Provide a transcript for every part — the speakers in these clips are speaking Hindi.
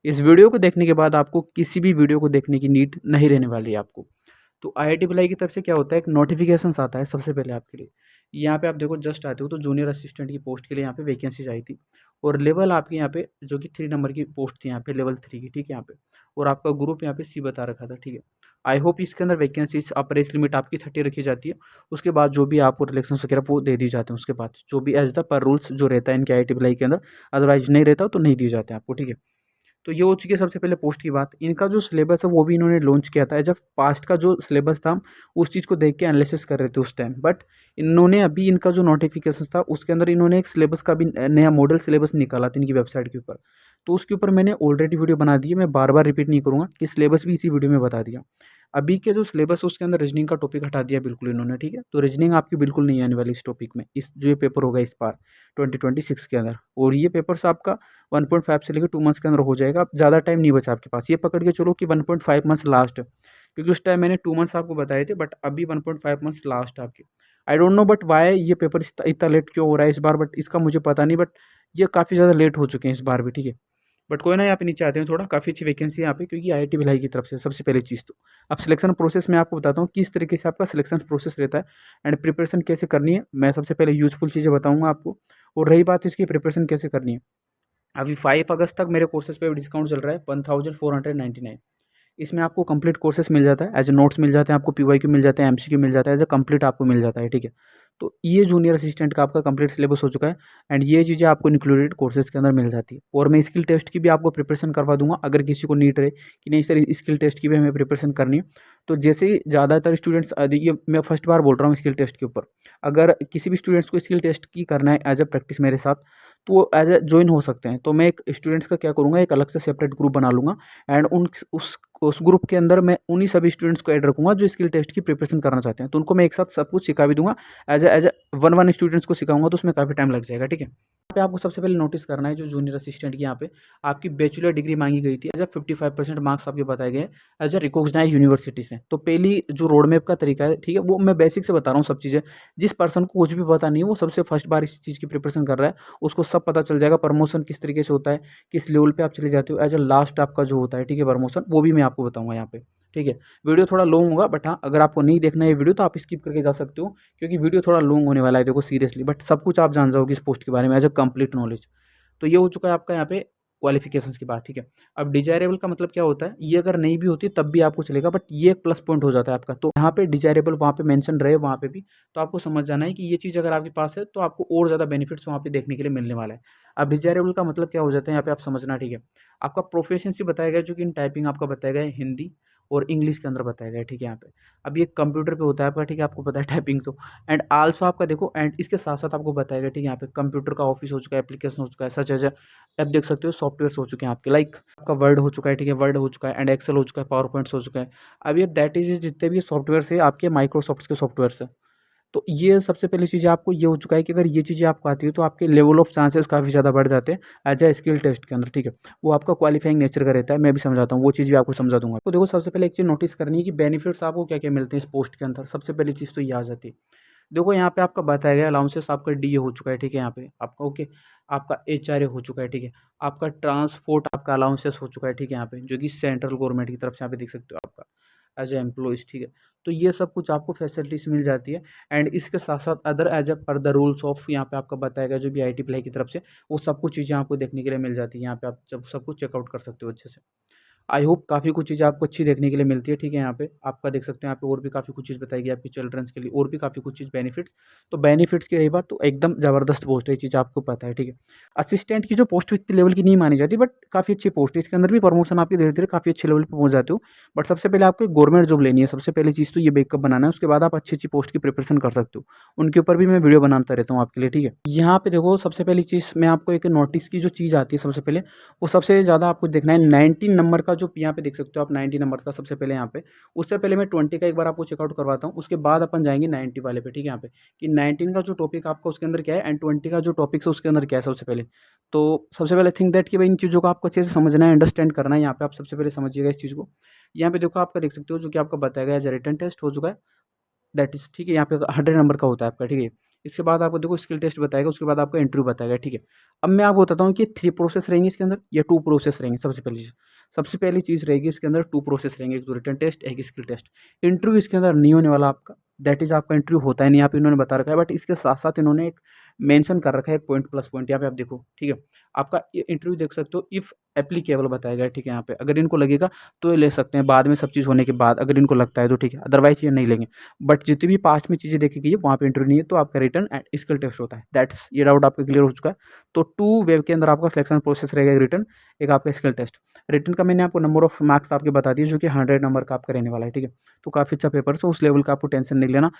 इस वीडियो को देखने के बाद आपको किसी भी वीडियो को देखने की नीड नहीं रहने वाली है आपको। तो आईआईटी भिलाई की तरफ से क्या होता है, एक नोटिफिकेशंस आता है सबसे पहले आपके लिए। यहाँ पे आप देखो जस्ट आते हो तो जूनियर असिस्टेंट की पोस्ट के लिए यहाँ पे वैकेंसीज आई थी, और लेवल आपके यहाँ पे जो कि 3 नंबर की पोस्ट थी यहाँ पे, लेवल 3 की, ठीक है यहाँ पे। और आपका ग्रुप यहाँ पे सी बता रखा था, ठीक है। आई होप इसके अंदर वैकेंसीज अपर एज लिमिट आपकी 30 रखी जाती है। उसके बाद जो भी आपको रिलेक्शंस वगैरह वो दे दी जाते हैं, उसके बाद जो भी एज द पर रूल्स जो रहता है इनके आईआईटी भिलाई के अंदर, अदरवाइज नहीं रहता तो नहीं दिए जाते हैं आपको, ठीक है। तो ये हो चुकी है सबसे पहले पोस्ट की बात। इनका जो सिलेबस है वो भी इन्होंने लॉन्च किया था, जब पास्ट का जो सिलेबस था उस चीज़ को देख के एनालिसिस कर रहे थे उस टाइम। बट इन्होंने अभी इनका जो नोटिफिकेशन था उसके अंदर इन्होंने एक सिलेबस का भी नया मॉडल सिलेबस निकाला था इनकी वेबसाइट के ऊपर। तो उसके ऊपर मैंने ऑलरेडी वीडियो बना दी है, मैं बार बार रिपीट नहीं करूँगा कि सिलेबस भी इसी वीडियो में बता दिया। अभी के जो सिलेबस है उसके अंदर रीजनिंग का टॉपिक हटा दिया बिल्कुल इन्होंने, ठीक है। तो रीजनिंग आपकी बिल्कुल नहीं आने वाली इस टॉपिक में, इस जो ये पेपर होगा इस बार 2026 के अंदर। और ये पेपर्स आपका 1.5 से लेकर 2 मंथ्स के अंदर हो जाएगा। अब ज़्यादा टाइम नहीं बचा आपके पास, ये पकड़ के चलो कि 1.5 मंथ्स लास्ट है, क्योंकि उस टाइम मैंने 2 मंथ्स आपको बताए थे, बट अभी 1.5 मंथ्स लास्ट है आपके। I don't know but why ये पेपर इतना लेट क्यों हो रहा है इस बार, बट इसका मुझे पता नहीं, बट ये काफ़ी ज़्यादा लेट हो चुके हैं इस बार भी, ठीक है। बट कोई ना, यहाँ पे नीचे आते हैं, थोड़ा काफ़ी अच्छी वैकेंसी है यहाँ पे, क्योंकि आईआईटी भिलाई की तरफ से सबसे पहली चीज़ तो। अब सिलेक्शन प्रोसेस मैं आपको बताता हूँ किस तरीके से आपका सिलेक्शन प्रोसेस रहता है एंड प्रिपरेशन कैसे करनी है। मैं सबसे पहले यूज़फुल चीज़ें बताऊँगा आपको, और रही बात इसकी प्रिपरेशन कैसे करनी है। अभी 5 अगस्त तक मेरे कोर्सेज़ पे डिस्काउंट चल रहा है 1499। इसमें आपको कंप्लीट कोर्सेस मिल जाता है, एज ए नोट्स मिल जाते हैं आपको, पीवाईक्यू मिल जाते हैं, एमसीक्यू मिल जाता है, एज ए कंप्लीट आपको मिल जाता है, ठीक है। तो ये जूनियर असिस्टेंट का आपका कंप्लीट सिलेबस हो चुका है, एंड ये चीज़ें आपको इंक्लूडेड कोर्सेज के अंदर मिल जाती है। और मैं स्किल टेस्ट की भी आपको प्रिपरेशन करवा दूंगा, अगर किसी को नीड रहे कि नहीं सर स्किल टेस्ट की भी हमें प्रिपरेशन करनी है। तो जैसे ही ज़्यादातर स्टूडेंट्स, ये मैं फर्स्ट बार बोल रहा हूँ स्किल टेस्ट के ऊपर, अगर किसी भी स्टूडेंट्स को स्किल टेस्ट की करना है एज ए प्रैक्टिस मेरे साथ, तो वो एज ए ज्वाइन हो सकते हैं। तो मैं एक स्टूडेंट्स का क्या करूँगा, एक अलग से सेपरेट ग्रुप बना लूँगा, एंड उस ग्रुप के अंदर मैं उन्हीं सभी स्टूडेंट्स को ऐड रखूँगा जो स्किल टेस्ट की प्रिपरेशन करना चाहते हैं। तो उनको मैं एक साथ सब कुछ सिखा भी दूँगा, एज ए 1 स्टूडेंट्स को सिखाऊँगा, तो उसमें काफ़ी टाइम लग जाएगा, ठीक है। यहाँ पे आपको सबसे पहले नोटिस करना है, जो जूनियर असिस्टेंट की यहाँ पे आपकी बैचलर डिग्री मांगी गई थी, एज ए 55% मार्क्स आपके बताए गए एज ए रिकॉग्नाइज्ड यूनिवर्सिटी से। तो पहली जो रोड मैप का तरीका है, ठीक है, वो मैं बेसिक से बता रहा हूँ सब चीज़ें। जिस पर्सन को कुछ भी पता नहीं है, वो सबसे फर्स्ट बार इस चीज़ की प्रिपरेशन कर रहा है, उसको सब पता चल जाएगा। प्रमोशन किस तरीके से होता है, किस लेवल पे आप चले जाते हो, एज ए लास्ट आपका जो होता है, ठीक है, प्रमोशन, वो भी मैं आपको बताऊँगा यहाँ पे, ठीक है। वीडियो थोड़ा लॉन्ग होगा, बट हाँ, अगर आपको नहीं देखना है वीडियो तो आप स्किप करके जा सकते हो, क्योंकि वीडियो थोड़ा लॉन्ग होने वाला है, देखो सीरियसली। बट सब कुछ आप जान जाओगे इस पोस्ट के बारे में एज अ कंप्लीट नॉलेज। तो ये हो चुका है आपका यहाँ पे क्वालिफिकेशंस की बात, ठीक है। अब डिजायरेबल का मतलब क्या होता है, ये अगर नहीं भी होती तब भी आपको चलेगा, बट ये एक प्लस पॉइंट हो जाता है आपका। तो यहाँ पे डिजायरेबल वहाँ पे मेंशन रहे वहाँ पे भी, तो आपको समझ जाना है कि ये चीज़ अगर आपके पास है तो आपको और ज़्यादा बेनिफिट्स वहाँ पे देखने के लिए मिलने वाला है। अब डिजायरेबल का मतलब क्या हो जाता है यहाँ पे आप समझना, ठीक है। आपका प्रोफिशिएंसी बताया गया, जो कि इन टाइपिंग आपका बताया गया है हिंदी और इंग्लिश के अंदर बताया गया है, ठीक है यहाँ पे। अब ये कंप्यूटर पे होता है आपका, ठीक है, आपको पता है टाइपिंग तो। एंड आल्सो आपका देखो, एंड इसके साथ साथ आपको बताया गया, ठीक है, यहाँ पे कंप्यूटर का ऑफिस हो चुका है, एप्लीकेशन हो चुका है, सच एज आप देख सकते हो सॉफ्टवेयर्स हो चुके हैं आपके, लाइक आपका वर्ड हो चुका है, ठीक है, वर्ड हो चुका है, एंड एक्सेल हो चुका है, पावर पॉइंट्स हो चुका है। अब ये दैट इज जितने भी सॉफ्टवेयर है आपके माइक्रोसॉफ्ट के सॉफ्टवेयर है। तो ये सबसे पहली चीज़ आपको ये हो चुका है कि अगर ये चीज़ें आपको आती है तो आपके लेवल ऑफ चांसेस काफ़ी ज़्यादा बढ़ जाते हैं एज ए स्किल टेस्ट के अंदर, ठीक है। वो आपका क्वालिफाइंग नेचर का रहता है, मैं भी समझाता हूँ, वो चीज़ भी आपको समझा दूंगा। तो देखो सबसे पहले एक चीज़ नोटिस करनी है कि बेनिफिट्स आपको क्या क्या मिलते हैं इस पोस्ट के अंदर। सबसे पहली चीज़ तो ये आ जाती है, देखो यहाँ पे आपका बताया गया अलाउंसेस आपका डीए हो चुका है, ठीक है, यहाँ पे आपका ओके, आपका एचआरए हो चुका है, ठीक है, आपका ट्रांसपोर्ट आपका अलाउंसेस हो चुका है, ठीक है, यहाँ पे जो कि सेंट्रल गवर्नमेंट की तरफ से यहाँ पे देख सकते हो आपका एज ए एम्प्लॉइज़, ठीक है। तो ये सब कुछ आपको फैसिलिटीज़ मिल जाती है, एंड इसके साथ साथ अदर एज अ पर द रूल्स ऑफ यहाँ पे आपका बताया गया जो भी आईआईटी भिलाई की तरफ से, वो सब कुछ चीज़ें आपको देखने के लिए मिल जाती है। यहाँ पे आप जब सब कुछ चेकआउट कर सकते हो अच्छे से। आई होप काफ़ी कुछ चीज़ें आपको अच्छी देखने के लिए मिलती है, ठीक है। यहाँ पे आपका देख सकते हैं, यहाँ पे और भी काफ़ी कुछ चीज़ बताई गई आपकी चिल्ड्रंस के लिए, और भी काफ़ी कुछ चीज़ बेनिफिट्स। तो बेनिफिट्स की रही बात, तो एकदम ज़बरदस्त पोस्ट है, ये चीज़ आपको पता है, ठीक है। असिस्टेंट की जो पोस्ट इतने लेवल की नहीं मानी जाती, बट काफ़ी अच्छी पोस्ट है, इसके अंदर भी प्रमोशन आपकी धीरे धीरे काफ़ी अच्छे लेवल पर पहुँच जाते हो। बट सबसे पहले आपको गवर्नमेंट जॉब लेनी है, सबसे पहली चीज़ तो ये बैकअप बनाना है, उसके बाद आप अच्छी अच्छी पोस्ट की प्रिपरेशन कर सकते हो। उनके ऊपर भी मैं वीडियो बनाता रहता हूँ आपके लिए, ठीक है। यहाँ पे देखो सबसे पहली चीज़ मैं आपको एक नोटिस की जो चीज़ आती है सबसे पहले, वो सबसे ज़्यादा आपको देखना है 19 नंबर का, जो यहाँ पे देख सकते हो आप 90 नंबर का सबसे पहले यहाँ पे। उससे पहले मैं 20 का एक बार आपको चेकआउट करवाता हूँ, उसके बाद अपन जाएंगे 90 वाले पे, ठीक है, यहाँ पे कि 19 का जो टॉपिक आपका उसके अंदर क्या है, एंड 20 का जो टॉपिक है उसके अंदर क्या है सबसे पहले। तो सबसे पहले थिंक दैट कि भाई इन चीज़ों को आपको अच्छे से समझना है, अंडरस्टैंड करना है। यहाँ पे आप सबसे पहले समझिएगा इस चीज़ को। यहाँ पे देखो आपका देख सकते हो जो कि आपका बताया गया है, रिटन टेस्ट हो चुका है, दैट इज़ ठीक है, यहाँ पे 100 नंबर का होता है आपका, ठीक है। इसके बाद आपको देखो स्किल टेस्ट बताएगा, उसके बाद आपका इंटरव्यू बताएगा, ठीक है। अब मैं आपको बताता हूँ कि 3 प्रोसेस रहेंगे इसके अंदर या 2 प्रोसेस रहेंगे। सबसे पहली चीज़ रहेगी इसके अंदर 2 प्रोसेस रहेंगे, एक तो रिटन टेस्ट, एक स्किल टेस्ट। इंटरव्यू इसके अंदर नहीं होने वाला आपका, दैट इज़ आपका इंटरव्यू होता ही नहीं, यहाँ पे इन्होंने बता रखा है, बट इसके साथ-साथ इन्होंने एक मेंशन कर रखा है, एक पॉइंट प्लस पॉइंट यहाँ पे आप देखो, ठीक है। आपका ये इंटरव्यू देख सकते हो, इफ एप्लीकेबल बताया गया है, ठीक है। यहाँ पे अगर इनको लगेगा तो ये ले सकते हैं, बाद में सब चीज़ होने के बाद अगर इनको लगता है तो ठीक है, अदरवाइज़ ये नहीं लेंगे। बट जितनी भी पास्ट में चीज़ें देखी गई है वहाँ पे इंटरव्यू नहीं है, तो आपका रिटन एंड स्किल टेस्ट होता है। दैट्स ये डाउट आपका क्लियर हो चुका है। तो 2 वेव के अंदर आपका सिलेक्शन प्रोसेस रहेगा, एक रिटन, एक आपका स्किल टेस्ट। रिटन का मैंने आपको नंबर ऑफ मार्क्स आपके बता दिए, जो कि 100 नंबर का आपका रहने वाला है, ठीक है। तो काफ़ी अच्छा पेपर है, सो उस लेवल का आपको टेंशन नहीं लेना।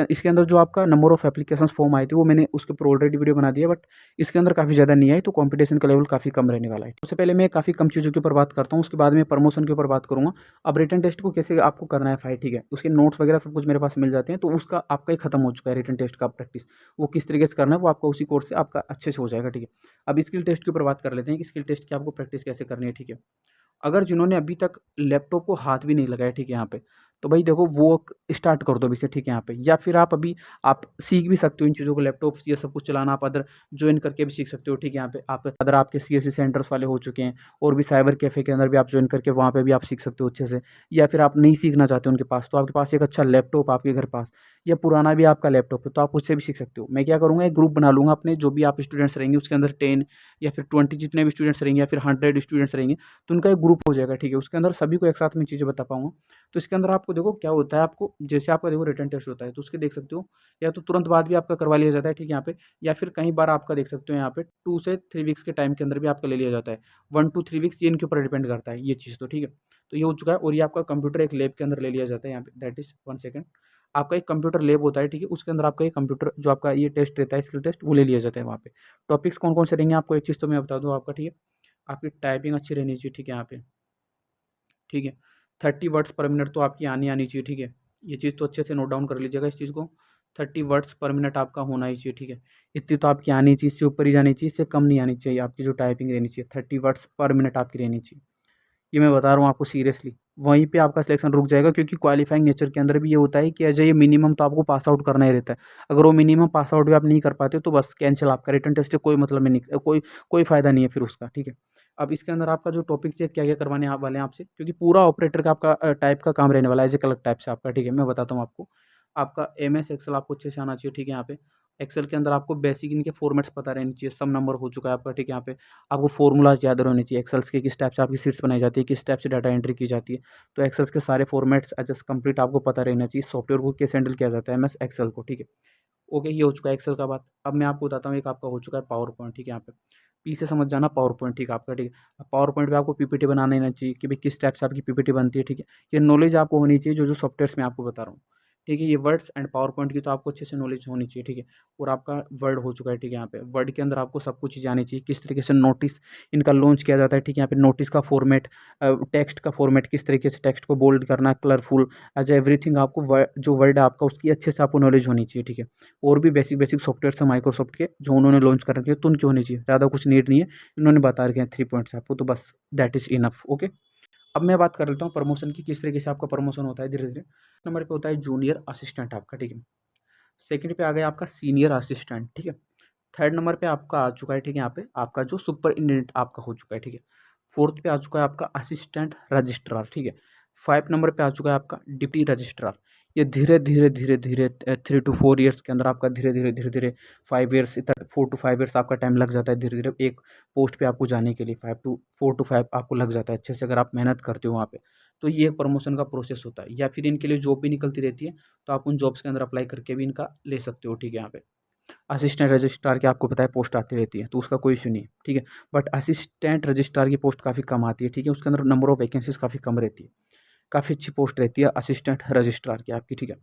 इसके अंदर जो आपका नंबर ऑफ एप्लीकेशंस फॉर्म आए थे वो मैंने उसके ऊपर ऑलरेडी वीडियो बना दिया, बट इसके अंदर काफ़ी ज़्यादा नहीं आई, तो कॉम्पिटिशन का लेवल काफ़ी कम रहने वाला है। सबसे पहले मैं काफ़ी कम चीज़ों के ऊपर बात करता हूँ, उसके बाद में प्रमोशन के ऊपर बात करूँगा। अब रिटन टेस्ट को कैसे आपको करना है फाइट, ठीक है। उसके नोट्स वगैरह सब कुछ मेरे पास मिल जाते हैं, तो उसका आपका ही खत्म हो चुका है रिटन टेस्ट का प्रैक्टिस। वो किस तरीके से करना है वो आपका उसी कोर्स से आपका अच्छे से हो जाएगा, ठीक है। अब स्किल टेस्ट के ऊपर बात कर लेते हैं कि स्किल टेस्ट की आपको प्रैक्टिस कैसे करनी है, ठीक है। अगर जिन्होंने अभी तक लैपटॉप को हाथ भी नहीं लगाया, ठीक है, यहाँ पे, तो भाई देखो वो स्टार्ट कर दो अभी से, ठीक है, यहाँ पे। या फिर आप सीख भी सकते हो इन चीज़ों को, लैपटॉप ये सब कुछ चलाना आप अदर ज्वाइन करके भी सीख सकते हो, ठीक है। यहाँ पे आप अदर आपके सीएससी सेंटर्स वाले हो चुके हैं, और भी साइबर कैफ़े के अंदर भी आप ज्वाइन करके वहाँ पे भी आप सीख सकते हो अच्छे से। या फिर आप नहीं सीखना चाहते उनके पास, तो आपके पास एक अच्छा लैपटॉप आपके घर पास, या पुराना भी आपका लैपटॉप है, तो आप उससे भी सीख सकते हो। मैं क्या करूँगा, एक ग्रुप बना लूँगा अपने, जो भी आप स्टूडेंट्स रहेंगे उसके अंदर 10 या फिर 20 जितने भी स्टूडेंट्स रहेंगे, या फिर 100 स्टूडेंट्स रहेंगे, तो उनका एक ग्रुप हो जाएगा, ठीक है। उसके अंदर सभी को एक साथ में चीज़ें बता पाऊँगा। तो इसके अंदर आपको देखो क्या होता है, आपको जैसे आपका देखो रिटन टेस्ट होता है, तो उसके देख सकते हो, या तो तुरंत बाद भी आपका करवा लिया जाता है, ठीक है, यहाँ पे। या फिर कई बार आपका देख सकते हो यहाँ पे 2 से 3 वीक्स के टाइम के अंदर भी आपका ले लिया जाता है। 1 टू 3 वीक्स ये इनके ऊपर डिपेंड करता है ये चीज़, तो ठीक है। तो ये हो चुका है, और ये आपका कंप्यूटर एक लैब के अंदर ले लिया जाता है यहाँ पे, दैट इज़ 1 सेकंड। आपका एक कंप्यूटर लैब होता है, ठीक है, उसके अंदर आपका ये कंप्यूटर जो आपका ये टेस्ट रहता है, स्किल टेस्ट, वो ले लिया जाता है वहाँ पे। टॉपिक्स कौन-कौन से रहेंगे आपको एक चीज़ तो मैं बता दूँ आपका, ठीक है। आपकी टाइपिंग अच्छी रहनी चाहिए, ठीक है, यहाँ पे, ठीक है। 30 वर्ड्स पर मिनट तो आपकी आनी चाहिए, ठीक है। ये चीज़ तो अच्छे से नोट डाउन कर लीजिएगा इस चीज़ को। 30 वर्ड्स पर मिनट आपका होना ही चाहिए, ठीक है। इतनी तो आपकी आनी चाहिए, इससे ऊपर ही जानी चाहिए, इससे कम नहीं आनी चाहिए। आपकी जो टाइपिंग रहनी चाहिए 30 वर्ड्स पर मिनट आपकी रहनी चाहिए। ये मैं बता रहा हूँ आपको सीरियसली। वहीं पे आपका सिलेक्शन रुक जाएगा, क्योंकि क्वालिफाइंग नेचर के अंदर भी ये होता है कि एज ये मिनिमम तो आपको पास आउट करना ही रहता है। अगर वो मिनिमम पास आउट भी आप नहीं कर पाते तो बस कैंसल, आपका रिटन टेस्ट से कोई मतलब में नहीं, कोई फ़ायदा नहीं है फिर उसका, ठीक है। अब इसके अंदर आपका जो टॉपिक्स है क्या-क्या करवाने आप वाले हैं आपसे, क्योंकि पूरा ऑपरेटर का आपका टाइप का काम रहने वाला है, एज़ ए क्लर्क टाइप से आपका, ठीक है। मैं बताता हूँ आपको। आपका एमएस एक्सेल आपको अच्छे से आना चाहिए, ठीक है, यहाँ पे। एक्सेल के अंदर आपको बेसिक इनके फॉर्मेट्स पता रहने चाहिए, सम नंबर हो चुका है आपका, ठीक है, यहाँ पे। आपको फ़ॉर्मूलाज़ याद रहने चाहिए एक्सेल्स के, किस टाइप से आपकी शीट्स बनाई जाती है, किस टाइप से डाटा एंट्री की जाती है। तो एक्सेल्स के सारे फॉर्मेट्स जस्ट कंप्लीट आपको पता रहना चाहिए, सॉफ्टवेयर को कैसे हैंडल किया जाता है एमएस एक्सेल को, ठीक है। ओके, ये हो चुका है एक्सेल का बात। अब मैं आपको बताता हूँ, एक आपका हो चुका है पावर पॉइंट, ठीक है, यहाँ पे। पी से समझ जाना पावर पॉइंट, ठीक है आपका, ठीक है। अब पावर पॉइंट पे आपको पीपीटी बनाना आना चाहिए कि भाई किस टाइप से आपकी पीपीटी बनती है, ठीक है। ये नॉलेज आपको होनी चाहिए जो सॉफ्टवेयर्स मैं आपको बता रहा हूँ, ठीक है। ये वर्ड्स एंड पावर पॉइंट की तो आपको अच्छे से नॉलेज होनी चाहिए, ठीक है। और आपका वर्ड हो चुका है, ठीक है, यहाँ पे। वर्ड के अंदर आपको सब कुछ चीज़ें आनी चाहिए, किस तरीके से नोटिस इनका लॉन्च किया जाता है, ठीक है। यहाँ पे नोटिस का फॉर्मेट, टेक्स्ट का फॉर्मेट, किस तरीके से टेक्स्ट को बोल्ड करना, कलरफुल, एज एवरीथिंग आपको जो वर्ड है आपका उसकी अच्छे से आपको नॉलेज होनी चाहिए, ठीक है। और भी बेसिक बेसिक सॉफ्टवेयर है माइक्रोसॉफ्ट के जो उन्होंने लॉन्च कर रखे हैं, तो उनकी होनी चाहिए, ज़्यादा कुछ नीड नहीं है। इन्होंने बता रखे हैं 3 पॉइंट्स आपको, तो बस दैट इज़ इनफ, ओके। अब मैं बात कर लेता हूँ प्रमोशन की, किस तरीके से आपका प्रमोशन होता है धीरे-धीरे। नंबर पे होता है जूनियर असिस्टेंट आपका, ठीक है। सेकंड पे आ गया आपका सीनियर असिस्टेंट, ठीक है। थर्ड नंबर पे आपका आ चुका है, ठीक है, यहाँ पे आपका जो सुपरिटेंडेंट आपका हो चुका है, ठीक है। फोर्थ पे आ चुका है आपका असिस्टेंट रजिस्ट्रार, ठीक है। 5 नंबर पे आ चुका है आपका डिप्टी रजिस्ट्रार। ये धीरे-धीरे 3 टू 4 ईयर्स के अंदर आपका धीरे-धीरे 5 ईयर्स इतना 4 टू 5 ईयर्स आपका टाइम लग जाता है धीरे-धीरे एक पोस्ट पे आपको जाने के लिए। 4 टू 5 आपको लग जाता है अच्छे से, अगर आप मेहनत करते हो वहाँ पे। तो ये एक प्रमोशन का प्रोसेस होता है, या फिर इनके लिए जॉब भी निकलती रहती है, तो आप उन जॉब्स के अंदर अप्लाई करके भी इनका ले सकते हो, ठीक है, यहाँ पे। असिस्टेंट रजिस्ट्रार की आपको पता है पोस्ट आती रहती है, तो उसका कोई इश्यू नहीं है, ठीक है। बट असिस्टेंट रजिस्ट्रार की पोस्ट काफ़ी कम आती है, ठीक है। उसके अंदर नंबर ऑफ वैकेंसीज़ काफ़ी कम रहती है। काफ़ी अच्छी पोस्ट रहती है असिस्टेंट रजिस्ट्रार की आपकी, ठीक है।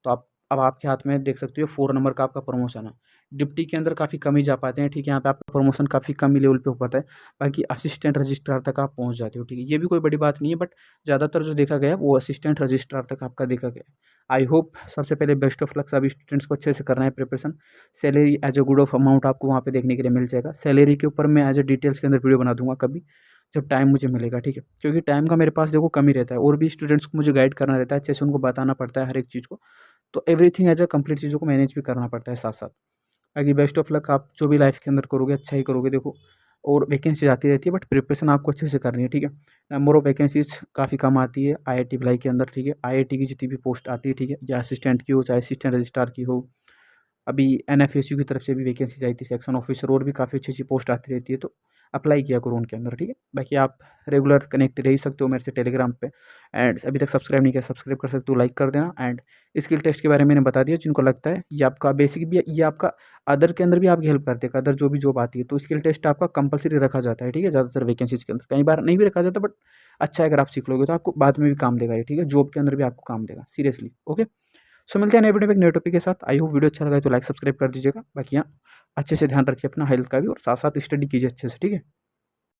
तो आप अब आपके हाथ में देख सकते हो 4 नंबर का आपका प्रमोशन है। डिप्टी के अंदर काफ़ी कम ही जा पाते हैं, ठीक है। यहाँ पे आपका प्रमोशन काफ़ी कम ही लेवल पे हो पाता है। बाकी असिस्टेंट रजिस्ट्रार तक आप पहुँच जाते हो, ठीक है। ये भी कोई बड़ी बात नहीं है, बट ज़्यादातर जो देखा गया है वो असिस्टेंट रजिस्ट्रार तक आपका देखा गया है। आई होप सबसे पहले बेस्ट ऑफ लक, सभी स्टूडेंट्स को अच्छे से करना है preparation. Salary as a good of amount आपको वहाँ पे देखने के लिए मिल जाएगा। सैलरी के ऊपर मैं एज अ डिटेल्स के अंदर वीडियो बना दूँगा कभी, जब टाइम मुझे मिलेगा, ठीक है। क्योंकि टाइम का मेरे पास देखो कम ही रहता है, और भी स्टूडेंट्स को मुझे गाइड करना रहता है, अच्छे से उनको बताना पड़ता है हर एक चीज़ को। तो एवरीथिंग एज अ कंप्लीट चीज़ों को मैनेज भी करना पड़ता है साथ साथ। बाकी बेस्ट ऑफ लक, आप जो भी लाइफ के अंदर करोगे अच्छा ही करोगे देखो। और वैकेंसी आती रहती है, बट प्रिपरेशन आपको अच्छे से करनी है, ठीक है। नंबर ऑफ वैकेंसीज काफ़ी कम आती है आईआईटी भिलाई के अंदर, ठीक है। आईआईटी की जितनी भी पोस्ट आती है, ठीक है, या असिस्टेंट की हो चाहे असिस्टेंट रजिस्ट्रार की हो। अभी एनएफएसयू की तरफ से भी वैकेंसीज आई थी, सेक्शन ऑफिसर, और भी काफ़ी अच्छी अच्छी पोस्ट आती रहती है, तो अप्लाई किया करो उनके अंदर, ठीक है। बाकी आप रेगुलर कनेक्ट रह ही सकते हो मेरे से टेलीग्राम पे। एंड अभी तक सब्सक्राइब नहीं किया, सब्सक्राइब कर सकते हो, लाइक कर देना। एंड स्किल टेस्ट के बारे में मैंने बता दिया, जिनको लगता है ये आपका बेसिक भी है, ये आपका अदर के अंदर भी आपकी हेल्प करते हैं, अदर जो भी जॉब आती है तो स्किल टेस्ट आपका कंपलसरी रखा जाता है, ठीक है। ज़्यादातर वैकेंसीज के अंदर, कई बार नहीं भी रखा जाता, बट अच्छा है अगर आप सीख लोगे तो आपको बाद में भी काम देगा ये, ठीक है। जॉब के अंदर भी आपको काम देगा, सीरियसली, ओके। सो मिलते हैं नए वीडियो में एक नए टॉपिक के साथ। आई होप वीडियो अच्छा लगा है तो लाइक सब्सक्राइब कर दीजिएगा। बाकी यहाँ अच्छे से ध्यान रखिए अपना हेल्थ का भी, और साथ साथ स्टडी कीजिए अच्छे से, ठीक है।